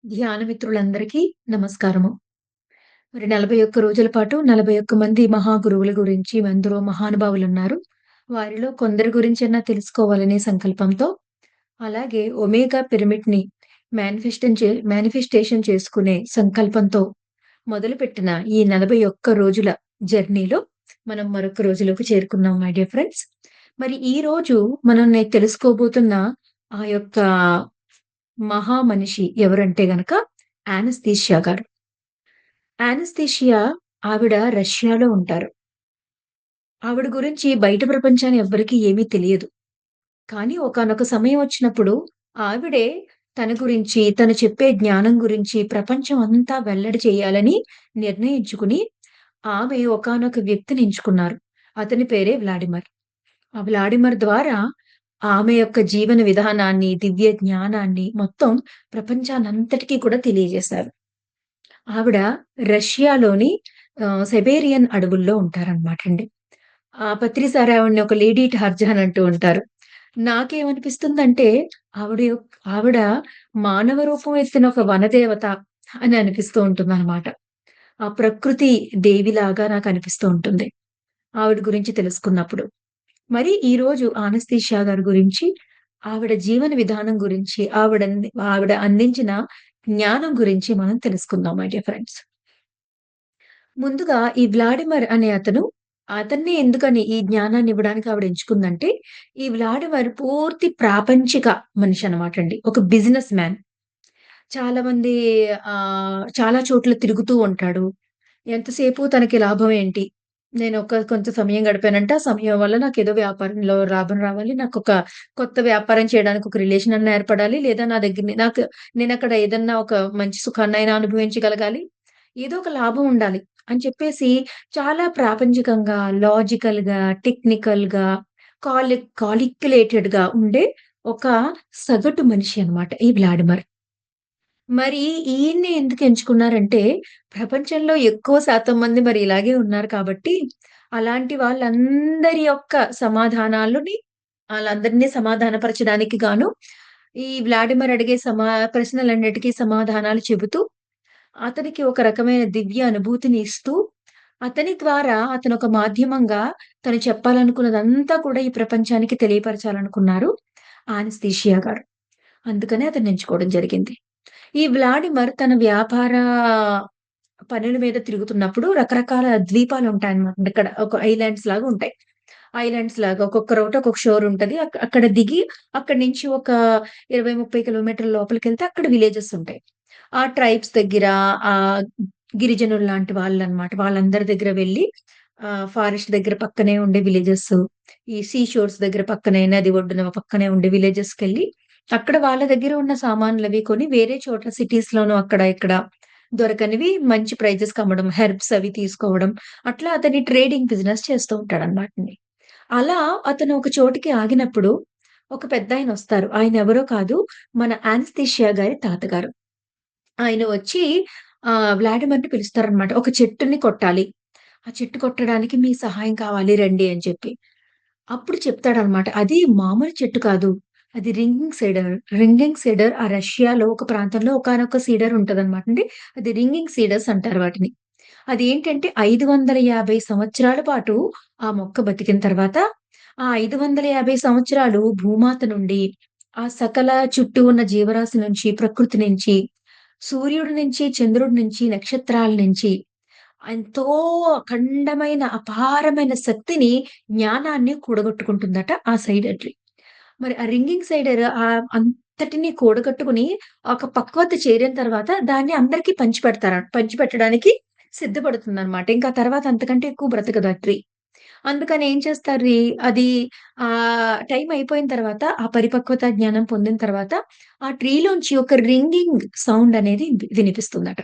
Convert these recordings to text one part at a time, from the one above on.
ధ్యాన మిత్రులందరికీ నమస్కారము. మరి 41 రోజుల పాటు 41 మంది మహాగురువుల గురించి ఎందరో మహానుభావులున్నారు. వారిలో కొందరి గురించన్నా తెలుసుకోవాలనే సంకల్పంతో, అలాగే ఒమేగా పిరమిడ్‌ని మేనిఫెస్టేషన్ చేసుకునే సంకల్పంతో మొదలుపెట్టిన ఈ 41 రోజుల జర్నీలో మనం మరొక రోజులోకి చేరుకున్నాం మై డియర్ ఫ్రెండ్స్. మరి ఈరోజు మనం తెలుసుకోబోతున్న ఆ యొక్క మనిషి ఎవరంటే గనక యానస్థీషియా గారు. యానస్థీషియా ఆవిడ రష్యాలో ఉంటారు. ఆవిడ గురించి బయట ప్రపంచాన్ని ఎవ్వరికీ ఏమీ తెలియదు. కానీ ఒకానొక సమయం వచ్చినప్పుడు ఆవిడే తన గురించి, తను చెప్పే జ్ఞానం గురించి ప్రపంచం అంతా వెల్లడి చేయాలని నిర్ణయించుకుని, ఆమె ఒకానొక వ్యక్తిని ఎంచుకున్నారు. అతని పేరే వ్లాడిమర్. ఆ వ్లాడిమర్ ద్వారా ఆమె యొక్క జీవన విధానాన్ని, దివ్య జ్ఞానాన్ని మొత్తం ప్రపంచానంతటికీ కూడా తెలియజేశారు. ఆవిడ రష్యాలోని సెబేరియన్ అడవుల్లో ఉంటారనమాటండి. పత్రిసారి ఆవిడని ఒక లేడీ టార్జాన్ అంటూ ఉంటారు. నాకేమనిపిస్తుందంటే ఆవిడ మానవ రూపం ఎత్తిన ఒక వనదేవత అని అనిపిస్తూ ఉంటుందనమాట. ఆ ప్రకృతి దేవిలాగా నాకనిపిస్తూ ఉంటుంది. ఆవిడ గురించి తెలుసుకున్నప్పుడు. మరి ఈరోజు అనస్తీషియా గారి గురించి, ఆవిడ జీవన విధానం గురించి, ఆవిడ అందించిన జ్ఞానం గురించి మనం తెలుసుకుందాం మై డియర్ ఫ్రెండ్స్. ముందుగా ఈ వ్లాడిమర్ అనే అతన్నే ఎందుకని ఈ జ్ఞానాన్ని ఇవ్వడానికి ఆవిడ ఎంచుకుందంటే, ఈ వ్లాడిమర్ పూర్తి ప్రాపంచిక మనిషనమాటండి. ఒక బిజినెస్ మ్యాన్. చాలా మంది చాలా చోట్ల తిరుగుతూ ఉంటాడు. ఎంతసేపు తనకి లాభం ఏంటి? కొంత సమయం గడిపానంటే, ఆ సమయం వల్ల నాకేదో వ్యాపారంలో లాభం రావాలి. నాకొక కొత్త వ్యాపారం చేయడానికి ఒక రిలేషన్ అన్నా ఏర్పడాలి. లేదా నా దగ్గరని నేనక్కడ ఏదన్నా ఒక మంచి సుఖాన్నైనా అనుభవించగలగాలి. ఏదో ఒక లాభం ఉండాలి అని చెప్పేసి చాలా ప్రాపంచికంగా, లాజికల్‌గా, టెక్నికల్‌గా, కాలిక్యులేటెడ్‌గా ఉండే ఒక సగటు మనిషి అన్నమాట ఈ వ్లాడిమర్. మరి ఈయన్ని ఎందుకు ఎంచుకున్నారంటే, ప్రపంచంలో ఎక్కువ శాతం మంది మరి ఇలాగే ఉన్నారు కాబట్టి, అలాంటి వాళ్ళందరి యొక్క సమాధానాలని ఆళ్ళందరిని సమాధానపరచడానికి గాను, ఈ వ్లాడిమిర్ అడిగే ప్రశ్నలన్నిటికి సమాధానాలు చెబుతూ, అతనికి ఒక రకమైన దివ్య అనుభూతిని ఇస్తూ, అతని ద్వారా అతనొక మాధ్యమంగా తను చెప్పాలనుకున్నదంతా కూడా ఈ ప్రపంచానికి తెలియపరచాలనుకున్నారు అనస్థీషియా గారు. అందుకనే అతన్ని ఎంచుకోవడం జరిగింది. ఈ వ్లాడిమర్ తన వ్యాపార పనుల మీద తిరుగుతున్నప్పుడు రకరకాల ద్వీపాలుంటాయన్నమాట. ఇక్కడ ఒక ఐలాండ్స్ లాగా ఉంటాయి. ఐలాండ్స్ లాగా ఒక్కొక్క రోట్ ఒక్కొక్క షోర్ ఉంటది. అక్కడ దిగి అక్కడి నుంచి ఒక 20, 30 కిలోమీటర్ల లోపలికెళ్తే అక్కడ విలేజెస్ ఉంటాయి. ఆ ట్రైబ్స్ దగ్గర ఆహ్, గిరిజనులు లాంటి వాళ్ళనమాట. వాళ్ళందరి దగ్గర వెళ్లి ఫారెస్ట్ దగ్గర పక్కనే ఉండే విలేజెస్, ఈ సీ షోర్స్ దగ్గర పక్కనే నది ఒడ్డున పక్కనే ఉండే విలేజెస్‌కెళ్ళి అక్కడ వాళ్ళ దగ్గర ఉన్న సామాన్లవి కొని వేరే చోట్ల సిటీస్‌లోనూ అక్కడ ఇక్కడ దొరకనివి మంచి ప్రైజెస్‌కి అమ్మడం. హెర్బ్స్ అవి తీసుకోవడం. అట్లా అతని ట్రేడింగ్ బిజినెస్ చేస్తూ ఉంటాడనమాటండి. అలా అతను ఒక చోటికి ఆగినప్పుడు ఒక పెద్దాయనొస్తారు. ఆయనెవరో కాదు మన యానస్థీషియా గారి తాతగారు. ఆయన వచ్చి వ్లాడిమిర్‌ని పిలుస్తారనమాట. ఒక చెట్టుని కొట్టాలి. ఆ చెట్టు కొట్టడానికి మీ సహాయం కావాలి రండి అని చెప్పి. అప్పుడు చెప్తాడనమాట. అది మామూలు చెట్టు కాదు. అది రింగింగ్ సీడర్. రింగింగ్ సీడర్ ఆ రష్యాలో ఒక ప్రాంతంలో ఒకానొక సీడర్ ఉంటదనమాట. అంటే అది రింగింగ్ సీడర్స్ అంటారు వాటిని. అదేంటంటే 550 సంవత్సరాల పాటు ఆ మొక్క బతికిన తర్వాత, ఆ 550 సంవత్సరాలు భూమాత నుండి, ఆ సకల చుట్టూ ఉన్న జీవరాశి నుంచి, ప్రకృతి నుంచి, సూర్యుడి నుంచి, చంద్రుడి నుంచి, నక్షత్రాల నుంచి ఎంతో అఖండమైన, అపారమైన శక్తిని, జ్ఞానాన్ని కూడగట్టుకుంటుందట ఆ సైడర్ ట్రీ. మరి ఆ రింగింగ్ సైడర్ అంతటిని కూడగట్టుకొని ఒక పక్వత చేరిన తర్వాత దాన్ని అందరికి పంచిపెట్టడానికి సిద్ధపడుతుందనమాట. ఇంకా తర్వాత అంతకంటే ఎక్కువ బ్రతకదు ఆ ట్రీ. అందుకని ఏం చేస్తారు అది టైం అయిపోయిన తర్వాత ఆ పరిపక్వత జ్ఞానం పొందిన తర్వాత ఆ ట్రీలోంచి ఒక రింగింగ్ సౌండ్ అనేది వినిపిస్తుందట.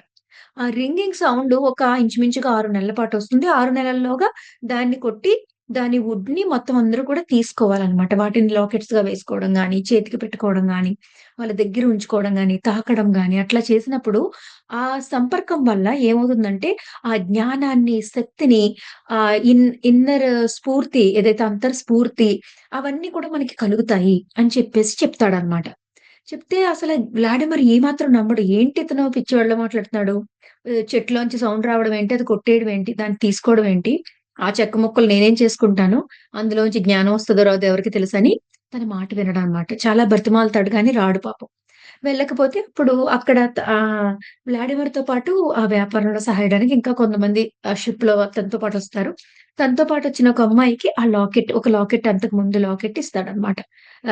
ఆ రింగింగ్ సౌండ్ ఒక ఇంచుమించుగా 6 నెలల పాటొస్తుంది. 6 నెలల్లోగా దాన్ని కొట్టి, దాని వుడ్‌ని మొత్తం అందరూ కూడా తీసుకోవాలనమాట. వాటిని లాకెట్స్‌గా వేసుకోవడం గాని, చేతికి పెట్టుకోవడం గాని, వాళ్ళ దగ్గర ఉంచుకోవడం గాని, తాకడం గాని అట్లా చేసినప్పుడు ఆ సంపర్కం వల్ల ఏమవుతుందంటే, ఆ జ్ఞానాన్ని, శక్తిని ఇన్నర్ స్ఫూర్తి ఏదైతే అంతర్స్ఫూర్తి అవన్నీ కూడా మనకి కలుగుతాయి అని చెప్పేసి చెప్తాడనమాట. చెప్తే అసల వ్లాడిమిర్ ఏమాత్రం నమ్మడు. ఏంటితను పిచ్చివాడిలా మాట్లాడుతున్నాడు. చెట్టులోంచి సౌండ్ రావడం ఏంటి, అది కొట్టేయడం ఏంటి, దాన్ని తీసుకోవడం ఏంటి, ఆ చెక్క ముక్కలు నేనేం చేసుకుంటాను, అందులోంచి జ్ఞానం వస్తదో రాదో ఎవరికీ తెలుసని తన మాట వినడనమాట. చాలా బతిమాలుతాడు గానీ రాడు పాపం. వెళ్ళకపోతే అప్పుడు అక్కడ వ్లాడిమిర్‌తో పాటు ఆ వ్యాపారంలో సహాయడానికి ఇంకా కొంతమంది షిప్‌లో తనతో పాటొస్తారు. తనతో పాటొచ్చిన ఒక అమ్మాయికి ఆ లాకెట్, ఒక లాకెట్ అంతకు ముందు లాకెట్ ఇస్తాడనమాట.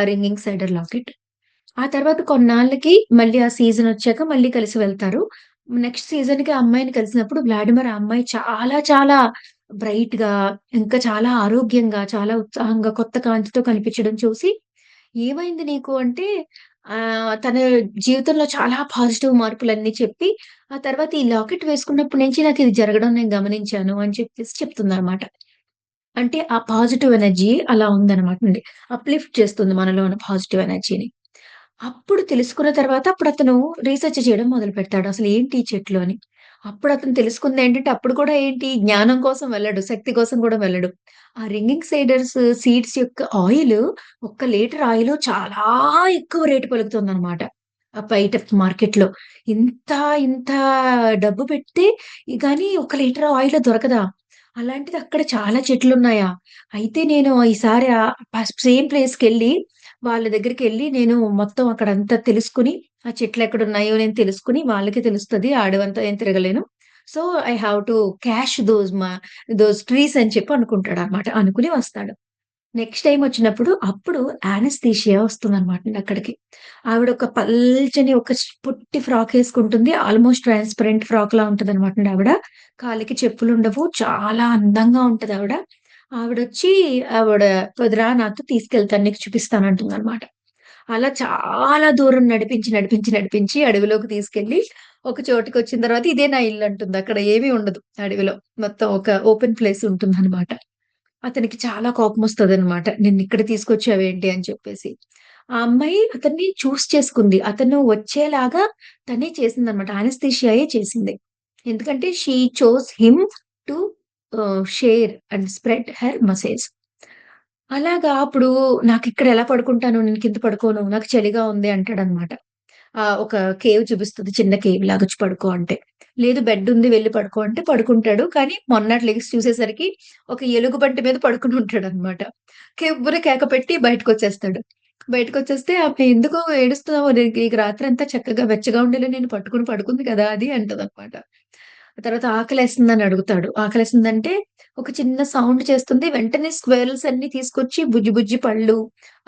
రింగింగ్ సైడర్ లాకెట్. ఆ తర్వాత కొన్నాళ్ళకి మళ్ళీ ఆ సీజనొచ్చాక మళ్ళీ కలిసి వెళ్తారు. నెక్స్ట్ సీజన్‌కి ఆ అమ్మాయిని కలిసినప్పుడు వ్లాడిమిర్ ఆ అమ్మాయి చాలా చాలా బ్రైట్‌గా, ఇంకా చాలా ఆరోగ్యంగా, చాలా ఉత్సాహంగా, కొత్త కాంతితో కనిపించడం చూసి, "ఏమైంది నీకు?" అంటే తన జీవితంలో చాలా పాజిటివ్ మార్పులన్నీ చెప్పి, ఆ తర్వాత ఈ లాకెట్ వేసుకున్నప్పటి నుంచి నాకిది జరగడం నేను గమనించాను అని చెప్పేసి చెప్తుందనమాట. అంటే ఆ పాజిటివ్ ఎనర్జీ అలా ఉందనమాటండి. అప్‌లిఫ్ట్ చేస్తుంది మనలో ఉన్న పాజిటివ్ ఎనర్జీని. అప్పుడు తెలుసుకున్న తర్వాత అప్పుడతను రీసెర్చ్ చేయడం మొదలుపెడతాడు. అసలేంటి ఈ చెట్లు అని. అప్పుడతను తెలుసుకుందేంటంటే అప్పుడు కూడా ఏంటి జ్ఞానం కోసం వెళ్ళడు. శక్తి కోసం కూడా వెళ్ళడు. ఆ రింగింగ్ సీడ్స్ యొక్క ఆయిలు, ఒక్క లీటర్ ఆయిలు చాలా ఎక్కువ రేటు పలుకుతుందనమాట. బయట మార్కెట్‌లో. ఇంత ఇంత డబ్బు పెడితే గాని ఒక లీటర్ ఆయిల్ దొరకదా? అలాంటిది అక్కడ చాలా చెట్లున్నాయా? అయితే నేను ఈసారి సేమ్ ప్లేస్‌కెళ్ళి వాళ్ళ దగ్గరికెళ్ళి నేను మొత్తం అక్కడంతా తెలుసుకొని, ఆ చెట్లెక్కడున్నాయో నేను తెలుసుకొని, వాళ్ళకి తెలుస్తది. అడవంతా ఏం తిరగలేను. So, I have to cash those trees అని చెప్పి అనుకుంటాడనమాట. అనుకుని వస్తాడు. నెక్స్ట్ టైమొచ్చినప్పుడు అప్పుడు యానస్థీషియా వస్తుందనమాటండి అక్కడికి. ఆవిడొక పల్చని ఒక పొట్టి ఫ్రాకేసుకుంటుంది. ఆల్‌మోస్ట్ ట్రాన్స్‌పరెంట్ ఫ్రాక్‌లా ఉంటదనమాటండి ఆవిడ. కాలికి చెప్పులుండవు. చాలా అందంగా ఉంటదావిడ. ఆవిడొచ్చి "వదినా నాతో తీసుకెళ్తాను. నీకు చూపిస్తానంటుందనమాట. అలా చాలా దూరం నడిపించి అడవిలోకి తీసుకెళ్ళి ఒక చోటుకొచ్చిన తర్వాత ఇదే నా ఇల్లంటుంది. అక్కడ ఏమీ ఉండదు అడవిలో. మొత్తం ఒక ఓపెన్ ప్లేస్ ఉంటుందనమాట. అతనికి చాలా కోపమొస్తదనమాట. నిన్నిక్కడ తీసుకొచ్చావేంటి అని చెప్పేసి. ఆ అమ్మాయి అతన్ని చేసుకుంది. అతను వచ్చేలాగా తనే చేసిందనమాట. యానస్థీషియాయే చేసింది. ఎందుకంటే she chose him to share and spread her message. అలాగా అప్పుడు నాకిక్కడ ఎలా పడుకుంటాను, నేను కింద పడుకోను. నాకు చలిగా ఉంది అంటాడనమాట. ఒక కేవ్ చూపిస్తది. చిన్న కేవ్‌లాగా వచ్చి పడుకో అంటే. లేదు బెడ్డుంది వెళ్లి పడుకో అంటే పడుకుంటాడు. కానీ మొన్నటి లెగిసి చూసేసరికి ఒక ఎలుగుబంటి మీద పడుకొని ఉంటాడనమాట. కెవ్వున కేక పెట్టి బయటకొచ్చేస్తాడు. బయటకొచ్చేస్తే ఆమె "ఎందుకు ఏడుస్తున్నావు? నీకు రాత్రంతా చక్కగా వెచ్చగా ఉండేలా నేను పట్టుకొని పడుకుంది కదా!" అది అంటదనమాట. తర్వాత ఆకలేస్తుందని అడుగుతాడు. ఆకలేస్తుందంటే ఒక చిన్న సౌండ్ చేస్తుంది. వెంటనే స్క్విరల్స్ అన్నీ తీసుకొచ్చి బుజ్జి బుజ్జి పళ్ళు,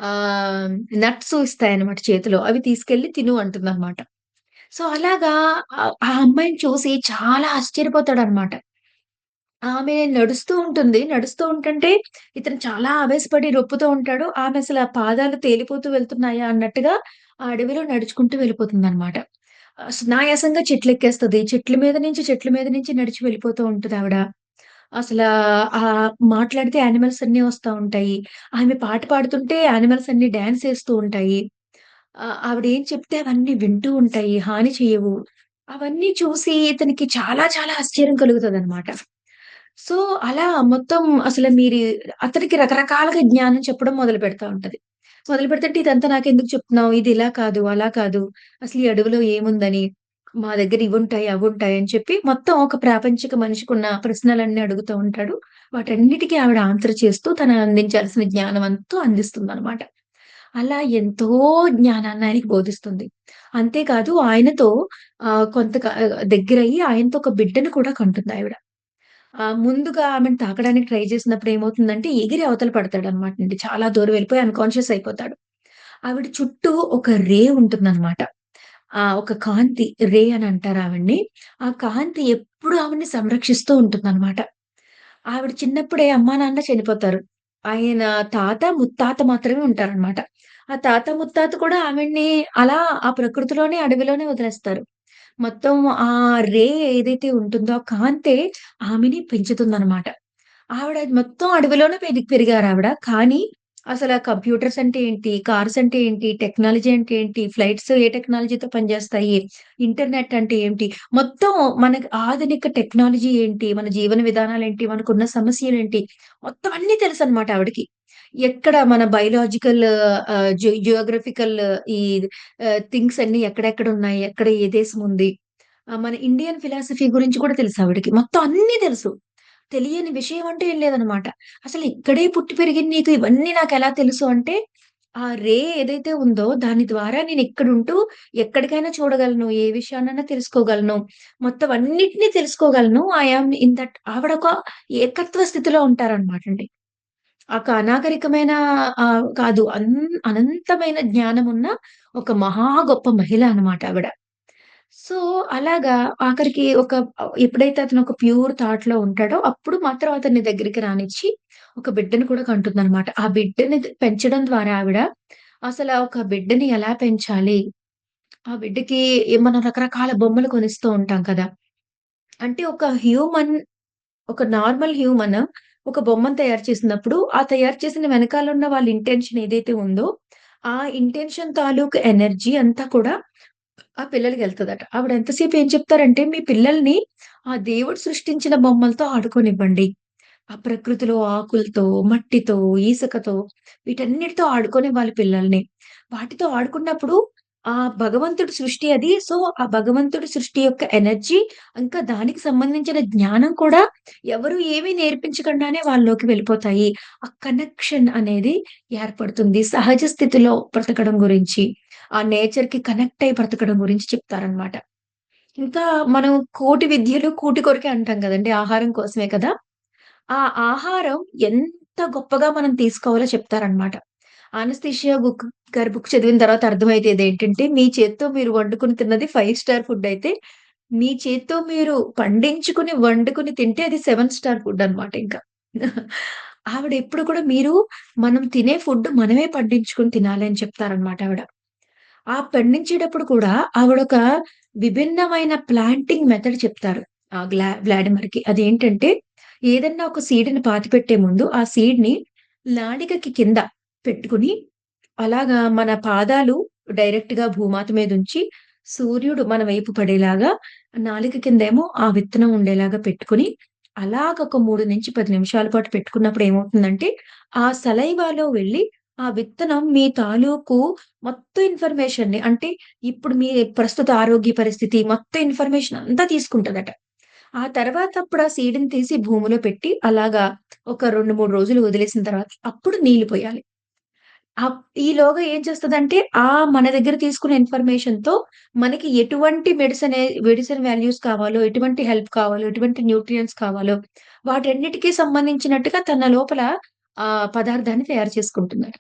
ఆహ్, నట్స్ ఇస్తాయన్నమాట చేతిలో. అవి తీసుకెళ్ళి తిను అంటుందన్నమాట. సో, అలాగా ఆ అమ్మాయిని చూసి చాలా ఆశ్చర్యపోతాడన్నమాట. ఆమె నడుస్తూ ఉంటుంది. నడుస్తూ ఉంటంటే ఇతను చాలా ఆవేశపడి రొప్పుతూ ఉంటాడు. ఆమె అసల పాదాలు తేలిపోతూ వెళ్తున్నాయా అన్నట్టుగా ఆ అడవిలో నడుచుకుంటూ వెళ్ళిపోతుందన్నమాట. సునాయాసంగా చెట్లెక్కేస్తది. చెట్ల మీద నుంచి నడిచి వెళ్ళిపోతూ ఉంటదావిడ. అసలా మాట్లాడితే యానిమల్స్ అన్నీ వస్తా ఉంటాయి. ఆమె పాట పాడుతుంటే యానిమల్స్ అన్నీ డాన్స్ ఏస్తూ ఉంటాయి. ఆవిడేం చెప్తే అవన్నీ వింటూ ఉంటాయి. హాని చెయ్యవు. అవన్నీ చూసి ఇతనికి చాలా చాలా ఆశ్చర్యం కలుగుతదనమాట. సో, అలా మొత్తం అసలు అతనికి రకరకాలుగా జ్ఞానం చెప్పడం మొదలుపెడతా ఉంటది. మొదలుపెడుతుంటే ఇదంతా నాకెందుకు చెప్తున్నావు? ఇది ఇలా కాదు, అలా కాదు. అసలు ఈ అడవిలో ఏముందని, మా దగ్గర ఇవుంటాయి, అవుంటాయి అని చెప్పి మొత్తం ఒక ప్రాపంచిక మనిషికున్న ప్రశ్నలన్నీ అడుగుతూ ఉంటాడు. వాటన్నిటికి ఆవిడ ఆన్సర్ చేస్తూ తను అందించాల్సిన జ్ఞానం అంతా అందిస్తుందనమాట. అలా ఎంతో జ్ఞానాన్ని ఆయనకి బోధిస్తుంది. అంతేకాదు ఆయనతో దగ్గరయ్యి ఆయనతో ఒక బిడ్డను కూడా కంటుందావిడ. ముందుగా ఆమెను తాకడానికి ట్రై చేసినప్పుడు ఏమవుతుందంటే, ఎగిరి అవతల పడతాడనమాటండి. చాలా దూరం వెళ్ళిపోయి అన్‌కాన్షియస్ అయిపోతాడు. ఆవిడ చుట్టూ ఒక రే ఉంటుందనమాట. ఒక కాంతి రే అని అంటారు ఆవిడని. ఆ కాంతి ఎప్పుడు ఆవిడని సంరక్షిస్తూ ఉంటుందనమాట. ఆవిడ చిన్నప్పుడే అమ్మా, నాన్న చనిపోతారు. ఆయన ముత్తాత మాత్రమే ఉంటారనమాట. ఆ తాత, ముత్తాత కూడా ఆవిడని అలా ఆ ప్రకృతిలోనే, అడవిలోనే వదిలేస్తారు. మొత్తం ఆ రే ఏదైతే ఉంటుందో, ఆ కాంతే ఆమెని పెంచుతుందనమాట. ఆవిడ మొత్తం అడవిలోనే పెరిగారావిడ. కానీ, అసల కంప్యూటర్స్ అంటే ఏంటి? కార్స్ అంటే ఏంటి? టెక్నాలజీ అంటే ఏంటి? ఫ్లైట్స్ ఏ టెక్నాలజీతో పనిచేస్తాయి? ఇంటర్నెట్ అంటే ఏంటి? మొత్తం మనకి ఆధునిక టెక్నాలజీ ఏంటి? మన జీవన విధానాలేంటి? మనకున్న సమస్యలేంటి? మొత్తం అన్నీ తెలుసనమాట ఆవిడకి. ఎక్కడ మన బయోలాజికల్ జియోగ్రఫికల్ ఈ థింగ్స్ అన్నీ ఎక్కడెక్కడున్నాయి? ఎక్కడ ఏ దేశం ఉంది? మన ఇండియన్ ఫిలాసఫీ గురించి కూడా తెలుసు ఆవిడకి. మొత్తం అన్నీ తెలుసు. తెలియని విషయం అంటూ ఏం లేదనమాట. అసలు ఇక్కడే పుట్టి పెరిగింది నీకు ఇవన్నీ నాకెలా తెలుసు అంటే, ఆ ఏదైతే ఉందో దాని ద్వారా నేనిక్కడుంటూ ఎక్కడికైనా చూడగలను. ఏ విషయాన్నైనా తెలుసుకోగలను. మొత్తం అన్నిటిని తెలుసుకోగలను. ఐ యామ్ ఇన్ దట్ ఆవిడొక ఏకత్వ స్థితిలో ఉంటారనమాటండి. ఒక అనాగరికమైన కాదు. అనంతమైన జ్ఞానమున్న ఒక మహా గొప్ప మహిళ అనమాట ఆవిడ. సో, అలాగా ఆఖరికి ఎప్పుడైతే అతను ఒక ప్యూర్ థాట్‌లో ఉంటాడో, అప్పుడు మాత్రం అతన్ని దగ్గరికి రానిచ్చి, ఒక బిడ్డని కూడా కంటుందనమాట. ఆ బిడ్డని పెంచడం ద్వారా ఆవిడ ఒక బిడ్డని ఎలా పెంచాలి? ఆ బిడ్డకి మనం రకరకాల బొమ్మలు కొనిస్తూ ఉంటాం కదా! అంటే ఒక నార్మల్ హ్యూమన్ ఒక బొమ్మను తయారు చేసినప్పుడు, ఆ తయారు చేసిన వెనకాలున్న వాళ్ళ ఇంటెన్షన్ ఏదైతే ఉందో, ఆ ఇంటెన్షన్ తాలూకు ఎనర్జీ అంతా కూడా ఆ పిల్లలకెళ్తదట. ఆవిడ ఎంతసేపు ఏం చెప్తారంటే, మీ పిల్లల్ని ఆ దేవుడు సృష్టించిన బొమ్మలతో ఆడుకోనివ్వండి. ఆ ప్రకృతిలో ఆకులతో, మట్టితో, ఇసకతో వీటన్నిటితో ఆడుకోనివ్వాలి పిల్లల్ని. వాటితో ఆడుకున్నప్పుడు ఆ భగవంతుడి సృష్టి అది. సో, ఆ భగవంతుడి సృష్టి యొక్క ఎనర్జీ ఇంకా దానికి సంబంధించిన జ్ఞానం కూడా ఎవరు ఏమి నేర్పించకుండానే వాళ్ళలోకి వెళ్ళిపోతాయి. ఆ కనెక్షన్ అనేది ఏర్పడుతుంది. సహజ స్థితిలో బ్రతకడం గురించి, ఆ నేచర్‌కి కనెక్ట్ అయ్యి బ్రతకడం గురించి చెప్తారనమాట. ఇంకా మనం కోటి విద్యలు కూటి కొరకే అంటాం గదండీ! ఆహారం కోసమే కదా! ఆ ఆహారం ఎంత గొప్పగా మనం తీసుకోవాలో చెప్తారనమాట. అనస్థీషియా గారి బుక్ చదివిన తర్వాత అర్థమయ్యేదేంటంటే, మీ చేత్తో మీరు వండుకొని తిన్నది 5 స్టార్ ఫుడ్ అయితే, మీ చేత్తో మీరు పండించుకొని, వండుకొని తింటే అది 7 స్టార్ ఫుడ్ అనమాట ఇంకా. ఆవిడ ఎప్పుడు కూడా మనం తినే ఫుడ్ మనమే పండించుకొని తినాలి అని చెప్తారనమాట ఆవిడ. ఆ పండించేటప్పుడు కూడా ఆవిడొక విభిన్నమైన ప్లాంటింగ్ మెథడ్ చెప్తారు. వ్లాడిమిర్‌కి. అదేంటంటే ఏదన్నా ఒక సీడ్‌ని పాతిపెట్టే ముందు ఆ సీడ్‌ని నాలికకి కింద పెట్టుకొని, అలాగా మన పాదాలు డైరెక్ట్‌గా భూమాత మీదుంచి, సూర్యుడు మన వైపు పడేలాగా నాలిక కిందేమో ఆ విత్తనం ఉండేలాగా పెట్టుకొని, అలాగ ఒక 3-10 నిమిషాల పాటు పెట్టుకున్నప్పుడు ఏమవుతుందంటే, ఆ సలైవాలో వెళ్ళి ఆ విత్తనం మీ తాలూకు మొత్తం ఇన్ఫర్మేషన్‌ని అంటే ఇప్పుడు మీ ప్రస్తుత ఆరోగ్య పరిస్థితి మొత్తం ఇన్ఫర్మేషన్ అంతా తీసుకుంటదట. ఆ తర్వాత అప్పుడు ఆ సీడ్‌ని తీసి భూమిలో పెట్టి అలాగా ఒక 2, 3 రోజులు వదిలేసిన తర్వాత అప్పుడు నీళ్లు పొయ్యాలి. ఈలోగా ఏం చేస్తదంటే మన దగ్గర తీసుకున్న ఇన్ఫర్మేషన్‌తో మనకి ఎటువంటి మెడిసిన్ వాల్యూస్ కావాలో, ఎటువంటి హెల్ప్ కావాలో, ఎటువంటి న్యూట్రియంట్స్ కావాలో వాటన్నిటికి సంబంధించినట్టుగా తన లోపల పదార్థాన్ని తయారు చేసుకుంటుందట.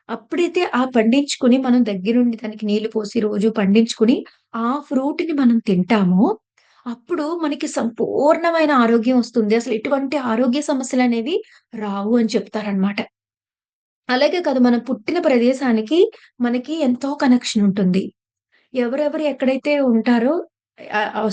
అప్పుడైతే పండించుకొని మనం దగ్గరుండి దానికి నీళ్లు పోసి రోజు పండించుకొని, ఆ ఫ్రూట్‌ని మనం తింటామో, అప్పుడు మనకి సంపూర్ణమైన ఆరోగ్యం వస్తుంది. అసలు ఎటువంటి ఆరోగ్య సమస్యలనేవి రావు అని చెప్తారనమాట. అలాగే కాదు మనం పుట్టిన ప్రదేశానికి మనకి ఎంతో కనెక్షన్ ఉంటుంది. ఎవరెవరు ఎక్కడైతే ఉంటారో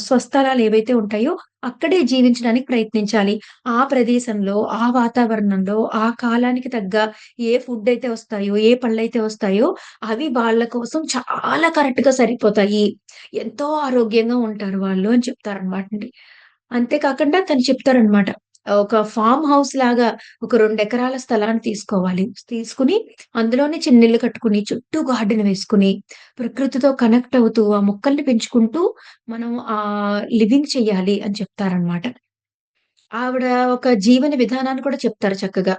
స్వస్థలాలు ఏవైతే ఉంటాయో అక్కడే జీవించడానికి ప్రయత్నించాలి. ఆ ప్రదేశంలో, ఆ వాతావరణంలో, ఆ కాలానికి తగ్గ ఏ ఫుడ్ అయితే వస్తాయో, ఏ పళ్ళైతే వస్తాయో అవి వాళ్ళ కోసం చాలా కరెక్ట్‌గా సరిపోతాయి. ఎంతో ఆరోగ్యంగా ఉంటారు వాళ్ళు అని చెప్తారనమాటండి. అంతే కాకుండా తను చెప్తారనమాట. ఒక ఫార్మ్ హౌస్ లాగా ఒక 2 ఎకరాల స్థలాన్ని తీసుకోవాలి. తీసుకొని అందులోనే చిన్నిల్లు కట్టుకొని, చుట్టూ గార్డెన్ వేసుకొని ప్రకృతితో కనెక్ట్ అవుతూ, ఆ మొక్కల్ని పెంచుకుంటూ మనం లివింగ్ చెయ్యాలి అని చెప్తారనమాట. ఆవిడ ఒక జీవన విధానాన్ని కూడా చెప్తారు చక్కగా.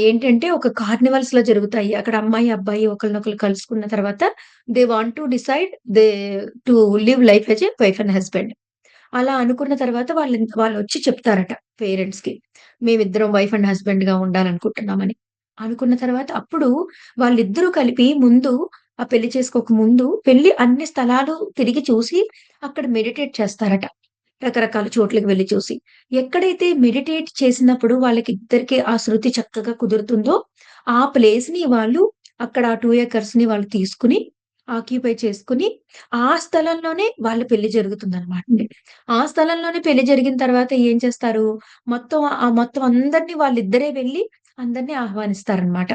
ఏంటంటే ఒక కార్నివల్స్‌లో జరుగుతాయి. అక్కడ అమ్మాయి, అబ్బాయి ఒకళ్ళనొకళ్ళు కలుసుకున్న తర్వాత they want to decide to live life as a wife and husband. అలా అనుకున్న తర్వాత వాళ్ళొచ్చి చెప్తారట పేరెంట్స్‌కి. మేమిద్దరం వైఫ్ అండ్ హస్బాండ్‌గా ఉండాలనుకుంటున్నామని. అనుకున్న తర్వాత అప్పుడు వాళ్ళిద్దరూ కలిపి పెళ్లి చేసుకోక ముందు వెళ్లి అన్ని స్థలాలు తిరిగి చూసి అక్కడ మెడిటేట్ చేస్తారట. రకరకాల చోట్లకి వెళ్లి చూసి. ఎక్కడైతే మెడిటేట్ చేసినప్పుడు వాళ్ళకిద్దరికీ ఆ శృతి చక్కగా కుదురుతుందో, ఆ ప్లేస్‌ని వాళ్ళు అక్కడ ఆ 2 ఎకర్స్‌ని వాళ్ళు తీసుకొని, ఆక్యుపై చేసుకొని, ఆ స్థలంలోనే వాళ్ళ పెళ్లి జరుగుతుందనమాటండి. ఆ స్థలంలోనే పెళ్లి జరిగిన తర్వాత ఏం చేస్తారు, మొత్తం అందరిని వాళ్ళిద్దరే వెళ్లి అందరిని ఆహ్వానిస్తారనమాట.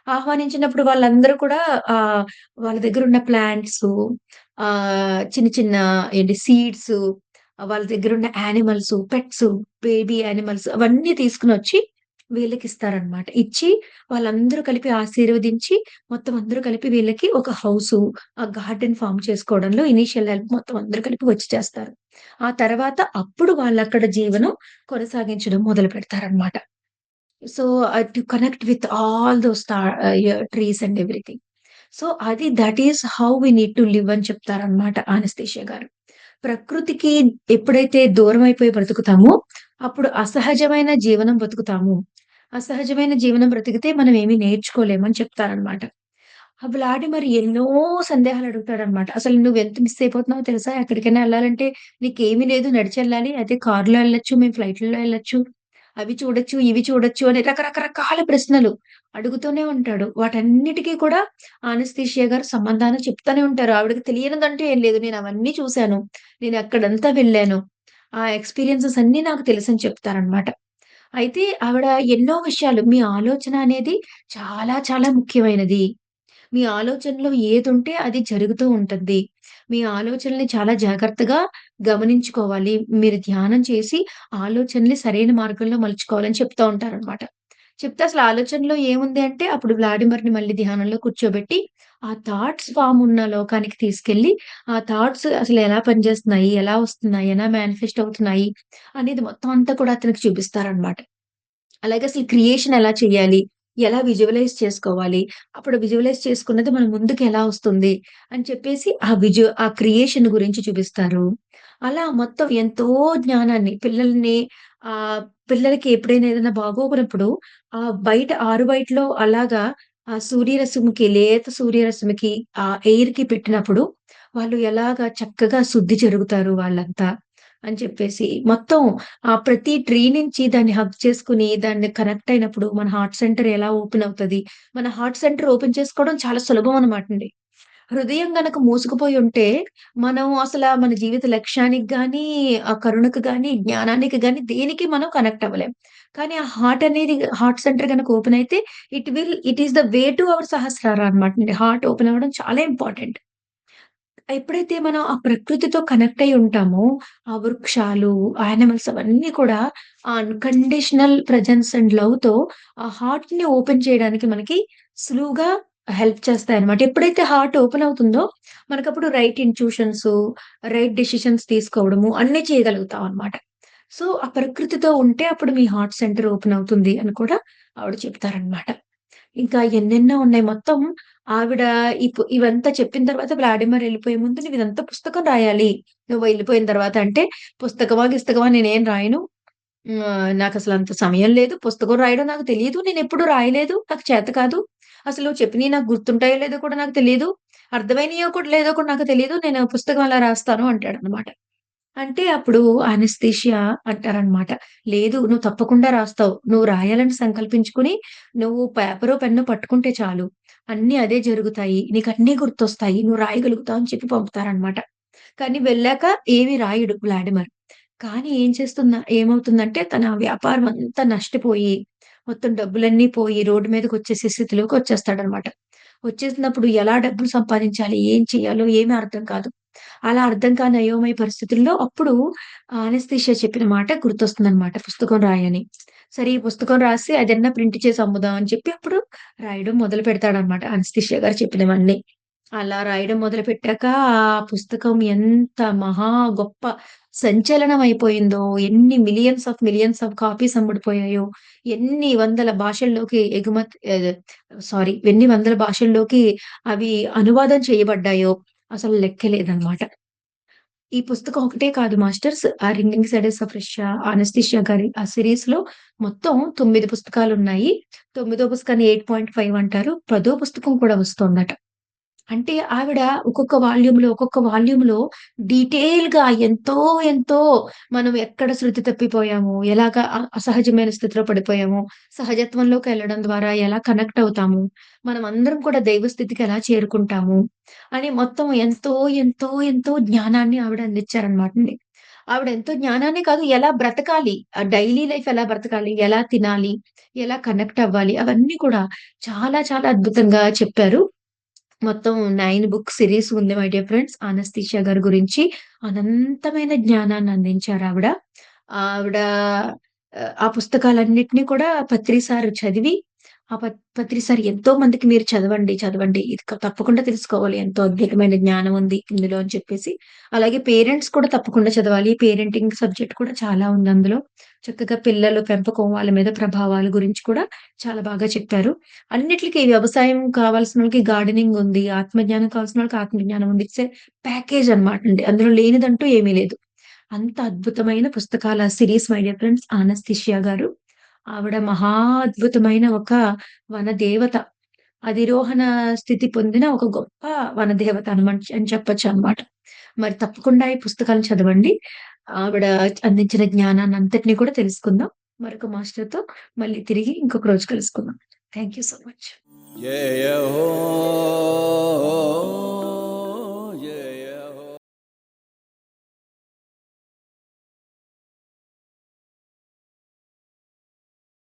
ఆహ్వానించినప్పుడు వాళ్ళందరూ కూడా ఆహ్, వాళ్ళ దగ్గరున్న ప్లాంట్సు, చిన్న చిన్న సీడ్సు వాళ్ళ దగ్గరున్న యానిమల్సు, పెట్సు, బేబీ యానిమల్స్ అవన్నీ తీసుకొనొచ్చి వీళ్ళకిస్తారనమాట. ఇచ్చి వాళ్ళందరూ కలిపి ఆశీర్వదించి మొత్తం అందరూ కలిపి వీళ్ళకి ఒక హౌసు, ఆ గార్డెన్ ఫార్మ్ చేసుకోవడంలో ఇనీషియల్ హెల్ప్ మొత్తం అందరూ కలిపి వచ్చి చేస్తారు. ఆ తర్వాత అప్పుడు వాళ్ళక్కడ జీవనం కొనసాగించడం మొదలుపెడతారనమాట. So, to connect with all those trees and everything. So, that is how we need to live అని చెప్తారనమాట అనస్థీషియా గారు. ప్రకృతికి ఎప్పుడైతే దూరమైపోయి బ్రతుకుతామో, అప్పుడు అసహజమైన జీవనం బతుకుతాము. అసహజమైన జీవనం బ్రతికితే మనం ఏమి నేర్చుకోలేమని చెప్తారనమాట. వ్లాడిమిర్ ఎన్నో సందేహాలడుగుతాడనమాట. "అసలు నువ్వెంత మిస్ అయిపోతున్నావో తెలుసా? ఎక్కడికైనా ఎళ్ళాలంటే నీకేమీ లేదు నడిచెళ్ళాలి. అయితే కార్‌లో ఎళ్ళొచ్చు, మేము ఫ్లైట్‌లలో ఎళ్ళొచ్చు. అవి చూడొచ్చు, ఇవి చూడొచ్చు" అని రకరకరకాల ప్రశ్నలు అడుగుతూనే ఉంటాడు. వాటన్నిటికి కూడా అనస్థీషియా గారు సమాధానం చెప్తానే ఉంటారు. ఆవిడకి తెలియనిదంటూ ఏం లేదు. నేనవన్నీ చూసాను. నేనక్కడంతా వెళ్ళాను. ఆ ఎక్స్‌పీరియన్సెస్ అన్నీ నాకు తెలుసని చెప్తారనమాట. అయితే ఆవిడ ఎన్నో విషయాలు మీ ఆలోచన అనేది చాలా చాలా ముఖ్యమైనది. మీ ఆలోచనలో ఏదుంటే అది జరుగుతూ ఉంటుంది. మీ ఆలోచనల్ని చాలా జాగ్రత్తగా గమనించుకోవాలి. మీరు ధ్యానం చేసి ఆలోచనని సరైన మార్గంలో మలుచుకోవాలని చెప్తా ఉంటారనమాట. చెప్తే అసలు ఆలోచనలో ఏముంది అంటే అప్పుడు వ్లాడిమిర్‌ని మళ్ళీ ధ్యానంలో కూర్చోబెట్టి, ఆ థాట్స్ ఫార్మ్ ఉన్న లోకానికి తీసుకెళ్ళి, ఆ థాట్స్ అసలు ఎలా పనిచేస్తున్నాయి? ఎలా వస్తున్నాయి? ఎలా మేనిఫెస్ట్ అవుతున్నాయి? అనేది మొత్తం అంతా కూడా అతనికి చూపిస్తారనమాట. అలాగే అసలు క్రియేషన్ ఎలా చేయాలి? ఎలా విజువలైజ్ చేసుకోవాలి? అప్పుడు విజువలైజ్ చేసుకున్నది మన ముందుకెలా వస్తుంది? అని చెప్పేసి ఆ క్రియేషన్ గురించి చూపిస్తారు. అలా మొత్తం ఎంతో జ్ఞానాన్ని పిల్లలకి ఎప్పుడైనా ఏదైనా బాగోకున్నప్పుడు బయట ఆరు బయటలో అలాగా లేత సూర్యరశ్మికి ఎయిర్‌కి పెట్టినప్పుడు వాళ్ళు ఎలాగా చక్కగా శుద్ధి జరుగుతారు వాళ్ళంతా అని చెప్పేసి మొత్తం ప్రతి ట్రీ నుంచి దాన్ని హగ్ చేసుకొని, దాన్ని కనెక్ట్ అయినప్పుడు మన హార్ట్ సెంటర్ ఎలా ఓపెన్ అవుతది. మన హార్ట్ సెంటర్ ఓపెన్ చేసుకోవడం చాలా సులభం అనమాటండి. హృదయం గనక మూసుకుపోయి ఉంటే, మనం మన జీవిత లక్ష్యానికి గానీ, ఆ కరుణకు గానీ, జ్ఞానానికి గానీ, దేనికి మనం కనెక్ట్ అవ్వలేం. కానీ ఆ హార్ట్ సెంటర్ గనక ఓపెన్ అయితే, it is the way to our Sahasrara అనమాటండి. హార్ట్ ఓపెన్ అవ్వడం చాలా ఇంపార్టెంట్. ఎప్పుడైతే మనం ఆ ప్రకృతితో కనెక్ట్ అయ్యి ఉంటామో, ఆ వృక్షాలు, యానిమల్స్ అవన్నీ కూడా ఆ అన్‌కండిషనల్ ప్రెజెన్స్ అండ్ లవ్‌తో ఆ హార్ట్‌ని ఓపెన్ చేయడానికి మనకి సులువుగా హెల్ప్ చేస్తాయన్నమాట. ఎప్పుడైతే హార్ట్ ఓపెన్ అవుతుందో, మనకప్పుడు రైట్ ఇంట్యూషన్సు, రైట్ డెసిషన్స్ తీసుకోవడము అన్నీ చేయగలుగుతాం అన్నమాట. సో, ఆ ప్రకృతితో ఉంటే అప్పుడు మీ హార్ట్ సెంటర్ ఓపెన్ అవుతుంది అని కూడా ఆవిడ చెప్తారన్నమాట. ఇంకా ఎన్నెన్నో ఉన్నాయి. మొత్తం ఆవిడ ఇవంతా చెప్పిన తర్వాత వ్లాడిమిర్ ఎళ్ళిపోయే ముందు "నువ్విదంతా పుస్తకం రాయాలి. నువ్వు ఎళ్ళిపోయిన తర్వాత" అంటే, "పుస్తకమా, గిస్తకమా నేనేం రాయను. నాకసలంత సమయం లేదు. పుస్తకం రాయడం నాకు తెలీదు. నేనెప్పుడు రాయలేదు. నాకు చేత కాదు. అసలు నువ్వు చెప్పినయి నాకు గుర్తుంటాయో లేదో కూడా నాకు తెలీదు. అర్థమైనయో కూడా లేదో కూడా నాకు తెలీదు. నేను పుస్తకం ఎలా రాస్తాను" అంటాడనమాట. అంటే అప్పుడు అనస్థీషియా అంటారనమాట. "లేదు నువ్వు తప్పకుండా రాస్తావు. నువ్వు రాయాలని సంకల్పించుకొని నువ్వు పేపరు, పెన్ను పట్టుకుంటే చాలు. అన్నీ అదే జరుగుతాయి. నీకన్నీ గుర్తొస్తాయి. నువ్వు రాయగలుగుతావు" అని చెప్పి పంపుతారనమాట. కానీ వెళ్ళాక ఏమి రాయడు వ్లాడిమిర్. కానీ ఏమవుతుందంటే తన వ్యాపారం అంతా నష్టపోయి, మొత్తం డబ్బులన్నీ పోయి రోడ్డు మీదకొచ్చేసే స్థితిలోకి వచ్చేస్తాడనమాట. వచ్చేసినప్పుడు ఎలా డబ్బులు సంపాదించాలి? ఏం చేయాలో ఏమీ అర్థం కాదు. అలా అర్థం కాని అయోమయ పరిస్థితుల్లో అప్పుడు అనస్థీషియా చెప్పిన మాట గుర్తొస్తుందనమాట. పుస్తకం రాయని. సరే ఈ పుస్తకం రాసి అదన్నా ప్రింట్ చేసి అమ్ముదాం అని చెప్పి అప్పుడు రాయడం మొదలు పెడతాడనమాట అనస్థీషియా గారు చెప్పినవన్నీ. అలా రాయడం మొదలుపెట్టాక ఆ పుస్తకం ఎంత గొప్ప సంచలనం అయిపోయిందో, ఎన్ని మిలియన్స్ ఆఫ్ కాపీస్ అమ్ముడుపోయాయో, ఎన్ని వందల భాషల్లోకి ఎన్ని వందల భాషల్లోకి అవి అనువాదం చేయబడ్డాయో అసలు లెక్కే లేదనమాట. ఈ పుస్తకం ఒకటే కాదు మాస్టర్స్. ఆ 'ringing shadows of Russia' anaesthesia గారి ఆ సీరీస్‌లో మొత్తం 9 పుస్తకాలున్నాయి. తొమ్మిదో పుస్తకాన్ని 8.5 అంటారు. పదో పుస్తకం కూడా వస్తోందట. అంటే ఆవిడ ఒక్కొక్క వాల్యూమ్‌లో డీటెయిల్‌గా ఎంతో మనం ఎక్కడ శృతి తప్పిపోయాము, ఎలాగా అసహజమైన స్థితిలో పడిపోయాము, సహజత్వంలోకెళ్ళడం ద్వారా ఎలా కనెక్ట్ అవుతాము, మనమందరం కూడా దైవ స్థితికి ఎలా చేరుకుంటాము, అని మొత్తం ఎంతో జ్ఞానాన్ని ఆవిడ అందించారనమాటండి. ఆవిడ ఎంతో జ్ఞానాన్నే కాదు, ఎలా బ్రతకాలి, డైలీ లైఫ్ ఎలా బ్రతకాలి, ఎలా తినాలి, ఎలా కనెక్ట్ అవ్వాలి, అవన్నీ కూడా చాలా చాలా అద్భుతంగా చెప్పారు. మొత్తం 9 బుక్ సిరీస్ ఉంది మై డియర్ ఫ్రెండ్స్. అనస్థీషియా గారి గురించి అనంతమైన జ్ఞానాన్ని అందించారావిడ. ఆవిడ ఆ పుస్తకాలన్నిటిని కూడా పత్రి సారు చదివి, ఆ పత్రి సార్ ఎంతో మందికి మీరు చదవండి, చదవండి. ఇది తప్పకుండా తెలుసుకోవాలి. ఎంతో అద్భుతమైన జ్ఞానం ఉంది ఇందులో అని చెప్పేసి. అలాగే పేరెంట్స్ కూడా తప్పకుండా చదవాలి. పేరెంటింగ్ సబ్జెక్ట్ కూడా చాలా ఉంది అందులో. చక్కగా పిల్లల పెంపకం, వాళ్ళ మీద ప్రభావాల గురించి కూడా చాలా బాగా చెప్పారు. అన్నిట్లికి వ్యవసాయం కావాల్సినోళ్ళకి గార్డెనింగ్ ఉంది. ఆత్మజ్ఞానం కావాల్సినోళ్ళకి ఆత్మజ్ఞానం ఉంది. ఇట్స్ ఎ ప్యాకేజ్ అన్నమాట అండి. అందులో లేనిదంటూ ఏమీ లేదు. అంత అద్భుతమైన పుస్తకాల series my dear friends 'anaesthesia' గారు. ఆవిడ మహా అద్భుతమైన ఒక వనదేవత. అధిరోహణ స్థితి పొందిన ఒక గొప్ప వనదేవత అని చెప్పొచ్చనమాట. మరి తప్పకుండా ఈ పుస్తకాలను చదవండి. ఆవిడ అందించిన జ్ఞానాన్నంతటిని కూడా తెలుసుకుందాం. మరొక మాస్టర్‌తో మళ్ళీ తిరిగి ఇంకొక రోజు కలుసుకుందాం. Thank you so much. జయ హో